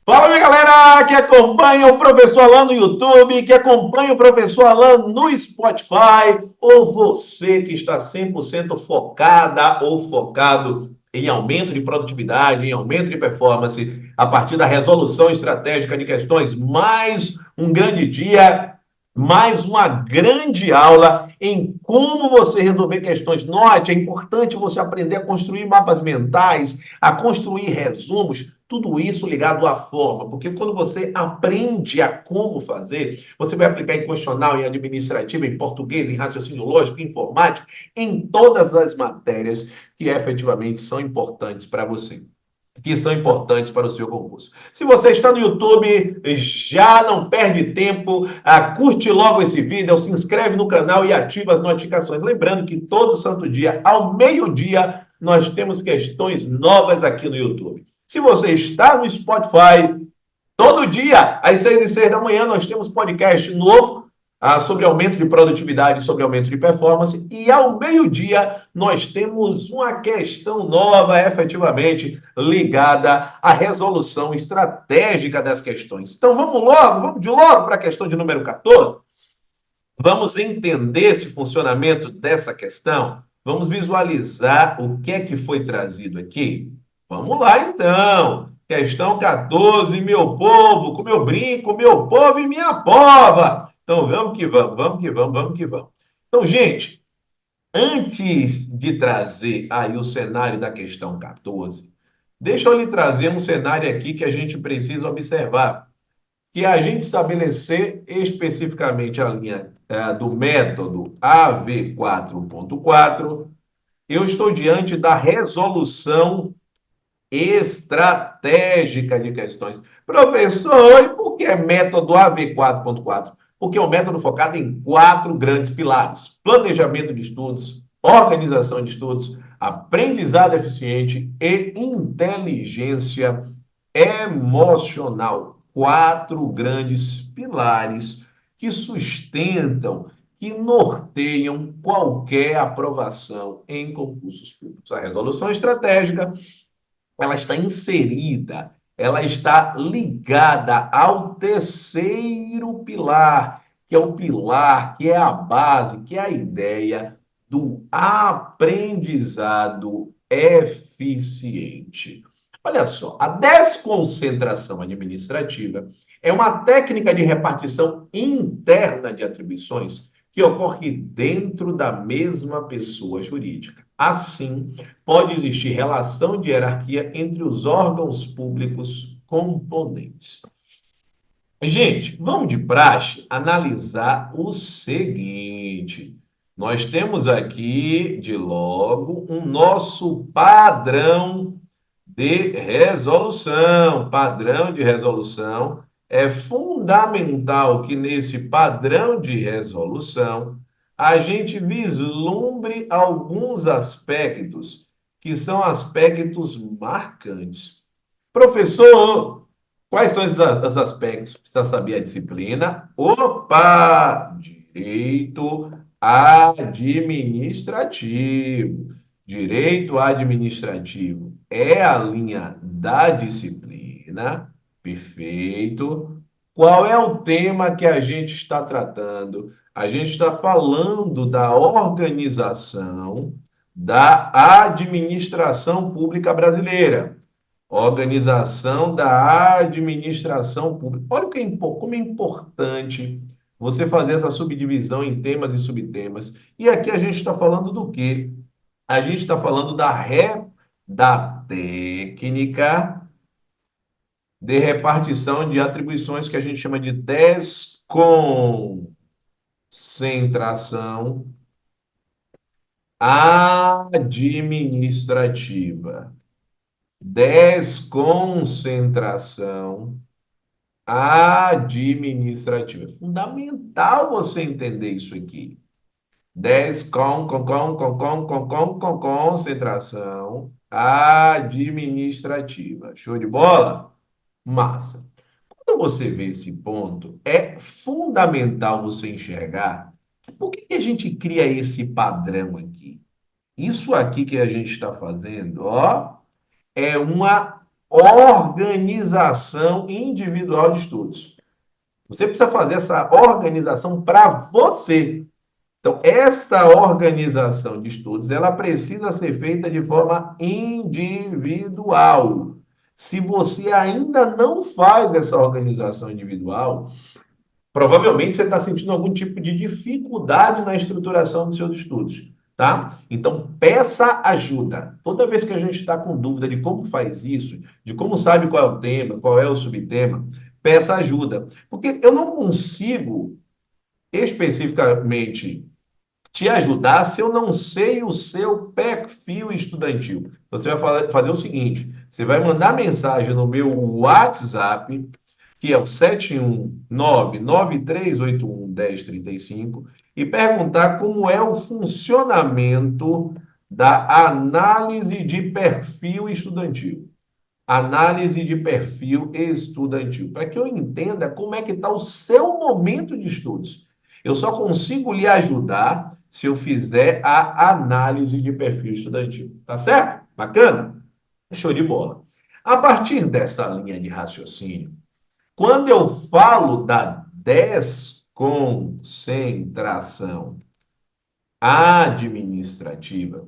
Fala, minha galera que acompanha o Professor Alan no YouTube, que acompanha o Professor Alan no Spotify, ou você que está 100% focada ou focado em aumento de produtividade, em aumento de performance, a partir da resolução estratégica de questões. Mais um grande dia, mais uma grande aula em como você resolver questões. Note, é importante você aprender a construir mapas mentais, a construir resumos, tudo isso ligado à forma, porque quando você aprende a como fazer, você vai aplicar em constitucional, em administrativo, em português, em raciocínio lógico, em informática, em todas as matérias que efetivamente são importantes para você, que são importantes para o seu concurso. Se você está no YouTube, já não perde tempo, curte logo esse vídeo, se inscreve no canal e ativa as notificações. Lembrando que todo santo dia, ao meio-dia, nós temos questões novas aqui no YouTube. Se você está no Spotify, todo dia, às 6h06 da manhã, nós temos podcast novo sobre aumento de produtividade, sobre aumento de performance. E ao meio-dia, nós temos uma questão nova, efetivamente, ligada à resolução estratégica das questões. Então, vamos de logo para a questão de número 14. Vamos entender esse funcionamento dessa questão? Vamos visualizar o que é que foi trazido aqui? Vamos lá, então. Questão 14, meu povo, como eu brinco, meu povo e minha pova. Então, vamos que vamos, vamos que vamos, vamos que vamos. Então, gente, antes de trazer aí o cenário da questão 14, deixa eu lhe trazer um cenário aqui que a gente precisa observar, que é a gente estabelecer especificamente a linha do método AV4.4, eu estou diante da resolução estratégica de questões. Professor, e por que é método AV4.4? Porque é um método focado em 4 grandes pilares: planejamento de estudos, organização de estudos, aprendizado eficiente e inteligência emocional. 4 grandes pilares que sustentam, que norteiam qualquer aprovação em concursos públicos. A resolução estratégica, ela está inserida, ela está ligada ao terceiro pilar, que é o pilar, que é a base, que é a ideia do aprendizado eficiente. Olha só, a desconcentração administrativa é uma técnica de repartição interna de atribuições que ocorre dentro da mesma pessoa jurídica. Assim, pode existir relação de hierarquia entre os órgãos públicos componentes. Gente, vamos de praxe analisar o seguinte. Nós temos aqui, de logo, um nosso padrão de resolução. Padrão de resolução. É fundamental que nesse padrão de resolução a gente vislumbre alguns aspectos que são aspectos marcantes. Professor, quais são esses aspectos? Precisa saber a disciplina. Opa! Direito administrativo. Direito administrativo é a linha da disciplina. Perfeito. Qual é o tema que a gente está tratando? A gente está falando da organização da administração pública brasileira. Organização da administração pública. Olha como é importante você fazer essa subdivisão em temas e subtemas. E aqui a gente está falando do quê? A gente está falando da técnica de repartição de atribuições que a gente chama de desconcentração administrativa. Desconcentração administrativa. É fundamental você entender isso aqui. Concentração administrativa. Show de bola? Massa. Quando você vê esse ponto, é fundamental você enxergar por que a gente cria esse padrão aqui. Isso aqui que a gente está fazendo, ó, é uma organização individual de estudos. Você precisa fazer essa organização para você. Então, essa organização de estudos, ela precisa ser feita de forma individual. Se você ainda não faz essa organização individual, provavelmente você está sentindo algum tipo de dificuldade na estruturação dos seus estudos, tá? Então, peça ajuda. Toda vez que a gente está com dúvida de como faz isso, de como sabe qual é o tema, qual é o subtema, peça ajuda. Porque eu não consigo especificamente te ajudar se eu não sei o seu perfil estudantil. Você vai fazer o seguinte: você vai mandar mensagem no meu WhatsApp, que é o 71993811035, e perguntar como é o funcionamento da análise de perfil estudantil. Análise de perfil estudantil, para que eu entenda como é que está o seu momento de estudos. Eu só consigo lhe ajudar se eu fizer a análise de perfil estudantil. Tá certo? Bacana? Show de bola. A partir dessa linha de raciocínio, quando eu falo da desconcentração administrativa,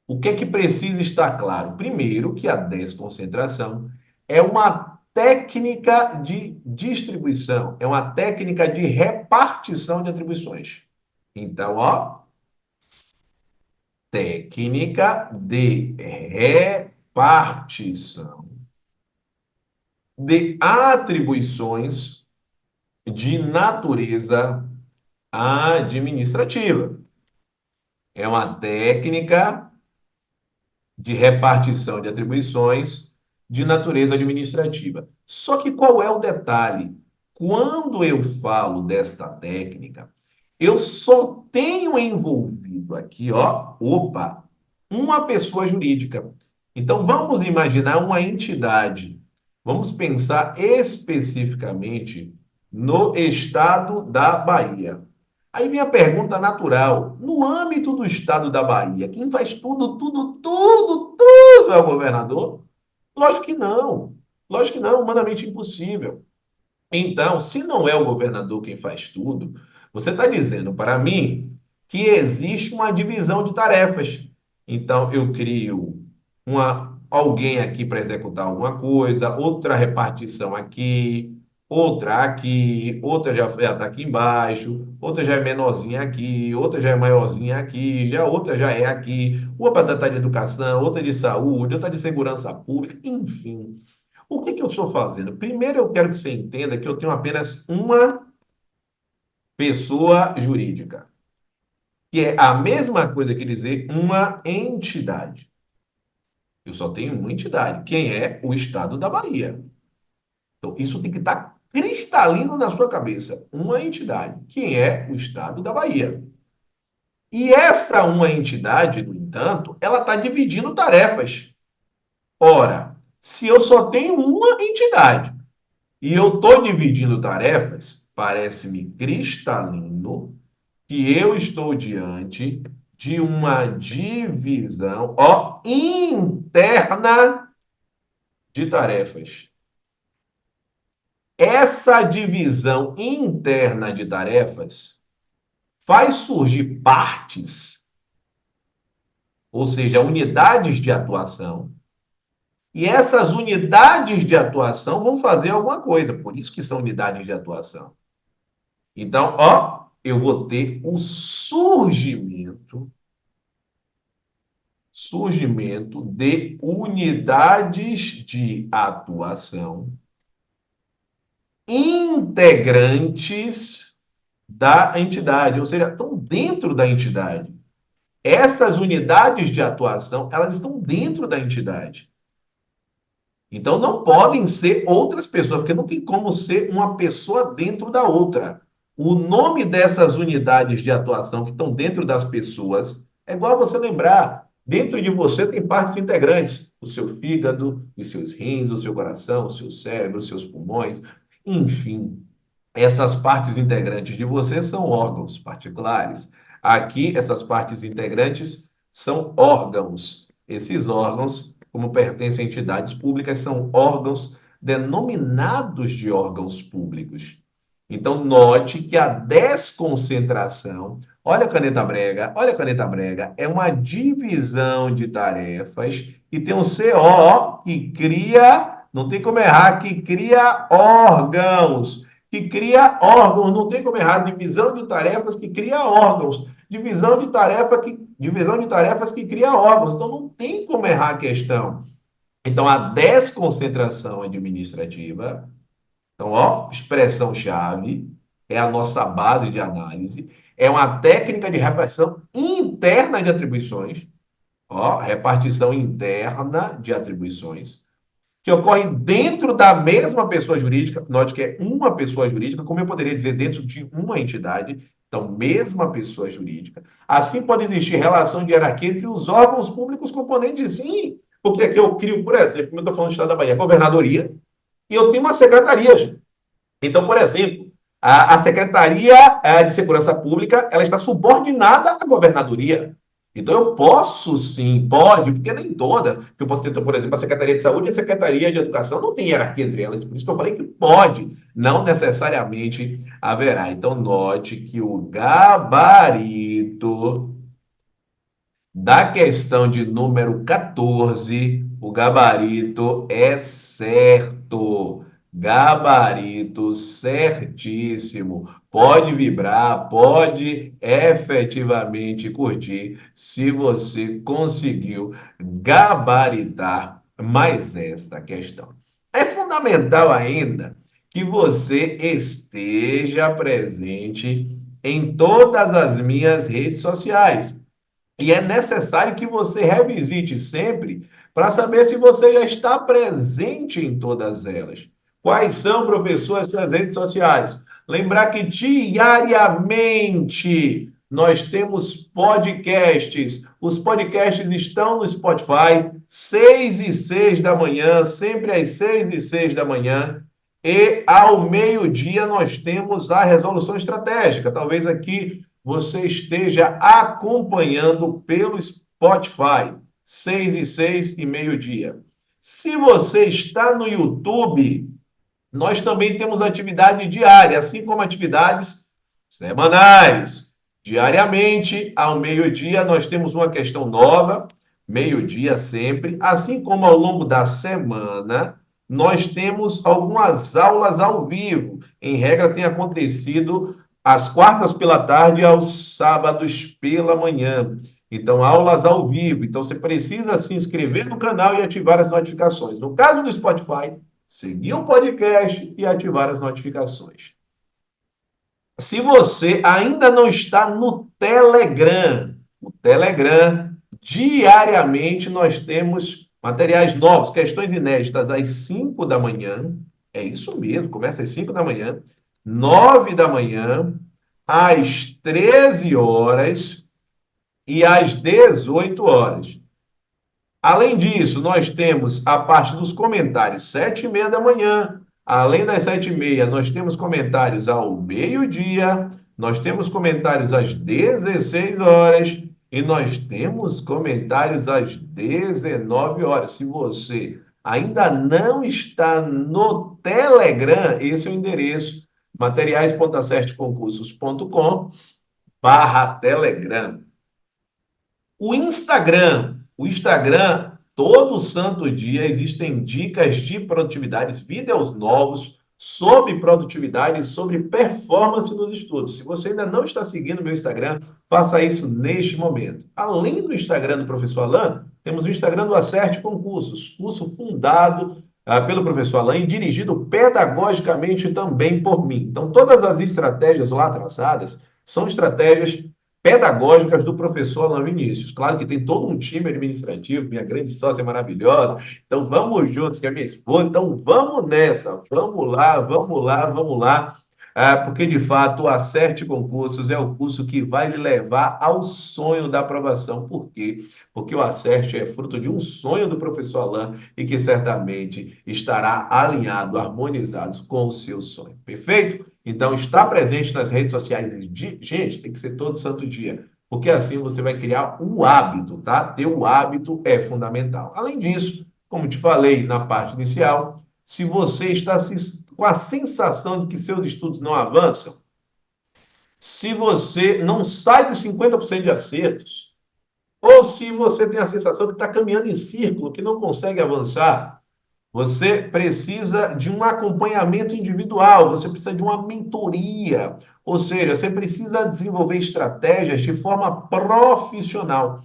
o que é que precisa estar claro? Primeiro, que a desconcentração é uma técnica de distribuição, é uma técnica de repartição de atribuições. Então, ó, técnica de repartição de atribuições de natureza administrativa. É uma técnica de repartição de atribuições de natureza administrativa. Só que qual é o detalhe? Quando eu falo desta técnica, eu só tenho envolvido aqui, ó, uma pessoa jurídica. Então vamos imaginar uma entidade. Vamos pensar especificamente no estado da Bahia. Aí vem a pergunta natural. No âmbito do estado da Bahia, quem faz tudo é o governador? Lógico que não. Lógico que não, humanamente impossível. Então, se não é o governador quem faz tudo, você está dizendo para mim que existe uma divisão de tarefas. Então, eu crio alguém aqui para executar alguma coisa, outra repartição aqui, outra já está aqui embaixo, outra já é menorzinha aqui, outra já é maiorzinha aqui, outra já é aqui, uma para tratar de educação, outra de saúde, outra de segurança pública, enfim. O que eu estou fazendo? Primeiro, eu quero que você entenda que eu tenho apenas uma pessoa jurídica, que é a mesma coisa que dizer uma entidade. Eu só tenho uma entidade, quem é o Estado da Bahia. Então, isso tem que estar cristalino na sua cabeça. Uma entidade, quem é o Estado da Bahia. E essa uma entidade, no entanto, ela está dividindo tarefas. Ora, se eu só tenho uma entidade, e eu estou dividindo tarefas, parece-me cristalino que eu estou diante de uma divisão, ó, interna de tarefas. Essa divisão interna de tarefas faz surgir partes, ou seja, unidades de atuação, e essas unidades de atuação vão fazer alguma coisa, por isso que são unidades de atuação. Então, ó, eu vou ter o surgimento de unidades de atuação integrantes da entidade, ou seja, estão dentro da entidade. Essas unidades de atuação, elas estão dentro da entidade. Então, não podem ser outras pessoas, porque não tem como ser uma pessoa dentro da outra. O nome dessas unidades de atuação que estão dentro das pessoas é igual você lembrar. Dentro de você tem partes integrantes. O seu fígado, os seus rins, o seu coração, o seu cérebro, os seus pulmões. Enfim, essas partes integrantes de você são órgãos particulares. Aqui, essas partes integrantes são órgãos. Esses órgãos como pertencem a entidades públicas, são órgãos denominados de órgãos públicos. Então, note que a desconcentração, olha a caneta brega, é uma divisão de tarefas e tem um CO que cria, não tem como errar, que cria órgãos, não tem como errar, divisão de tarefas que cria órgãos, divisão de tarefas que cria órgãos, então não tem como errar a questão. Então, a desconcentração administrativa, então, ó, expressão-chave, é a nossa base de análise, é uma técnica de repartição interna de atribuições, ó, repartição interna de atribuições, que ocorre dentro da mesma pessoa jurídica, note que é uma pessoa jurídica, como eu poderia dizer, dentro de uma entidade, então, mesma pessoa jurídica. Assim, pode existir relação de hierarquia entre os órgãos públicos componentes, sim, porque aqui eu crio, por exemplo, como eu estou falando do Estado da Bahia, a governadoria, e eu tenho uma secretaria. Então, por exemplo, a Secretaria de Segurança Pública, ela está subordinada à governadoria. Então, eu posso sim, pode, porque nem toda, que eu posso ter, por exemplo, a Secretaria de Saúde e a Secretaria de Educação, não tem hierarquia entre elas, por isso que eu falei que pode, não necessariamente haverá. Então, note que o gabarito da questão de número 14, o gabarito é certo. Gabarito certíssimo. Pode vibrar, pode efetivamente curtir se você conseguiu gabaritar mais esta questão. É fundamental ainda que você esteja presente em todas as minhas redes sociais. E é necessário que você revisite sempre para saber se você já está presente em todas elas. Quais são, professor, as suas redes sociais? Lembrar que diariamente nós temos podcasts. Os podcasts estão no Spotify, 6 e 6 da manhã, sempre às 6 e 6 da manhã. E ao meio-dia nós temos a resolução estratégica. Talvez aqui você esteja acompanhando pelo Spotify, 6 e 6 e meio-dia. Se você está no YouTube, nós também temos atividade diária, assim como atividades semanais. Diariamente, ao meio-dia, nós temos uma questão nova, meio-dia sempre, assim como ao longo da semana, nós temos algumas aulas ao vivo. Em regra, tem acontecido às quartas pela tarde e aos sábados pela manhã. Então, aulas ao vivo. Então, você precisa se inscrever no canal e ativar as notificações. No caso do Spotify, seguir o podcast e ativar as notificações. Se você ainda não está no Telegram, diariamente nós temos materiais novos, questões inéditas às 5 da manhã. É isso mesmo, começa às 5 da manhã, 9 da manhã, às 13 horas e às 18 horas. Além disso, nós temos a parte dos comentários, 7h30 da manhã. Além das 7h30, nós temos comentários ao meio-dia, nós temos comentários às 16 horas e nós temos comentários às 19 horas. Se você ainda não está no Telegram, esse é o endereço, materiais.acerteconcursos.com/Telegram. O Instagram, todo santo dia existem dicas de produtividade, vídeos novos sobre produtividade e sobre performance nos estudos. Se você ainda não está seguindo meu Instagram, faça isso neste momento. Além do Instagram do professor Alain, temos o Instagram do Acerte Concursos, curso fundado pelo professor Alain e dirigido pedagogicamente também por mim. Então, todas as estratégias lá traçadas são estratégias pedagógicas do professor Alain Vinícius. Claro que tem todo um time administrativo, minha grande sócia maravilhosa. Então, vamos juntos, que é minha esposa. Então, vamos nessa. Vamos lá, vamos lá, vamos lá. Porque, de fato, o Acerte Concursos é o curso que vai lhe levar ao sonho da aprovação. Por quê? Porque o Acerte é fruto de um sonho do professor Alain e que certamente estará alinhado, harmonizado com o seu sonho. Perfeito? Então, está presente nas redes sociais. Gente, tem que ser todo santo dia. porque assim você vai criar o hábito, tá? Ter o hábito é fundamental. Além disso, como te falei na parte inicial, se você está com a sensação de que seus estudos não avançam, se você não sai de 50% de acertos, ou se você tem a sensação que está caminhando em círculo, que não consegue avançar, você precisa de um acompanhamento individual, você precisa de uma mentoria, ou seja, você precisa desenvolver estratégias de forma profissional.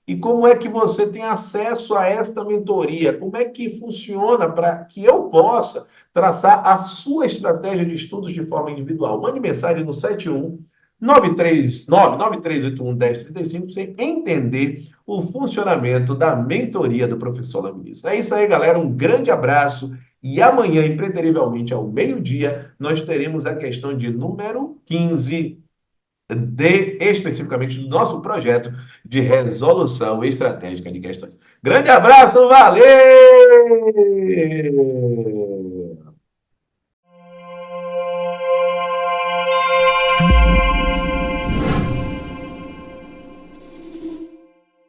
E como é que você tem acesso a esta mentoria? Como é que funciona para que eu possa traçar a sua estratégia de estudos de forma individual? Mande mensagem no 71 939 9381 1035 sem entender o funcionamento da mentoria do professor Laminis. É isso aí, galera. Um grande abraço. E amanhã, impreterivelmente, ao meio-dia, nós teremos a questão de número 15 especificamente do nosso projeto de resolução estratégica de questões. Grande abraço, valeu!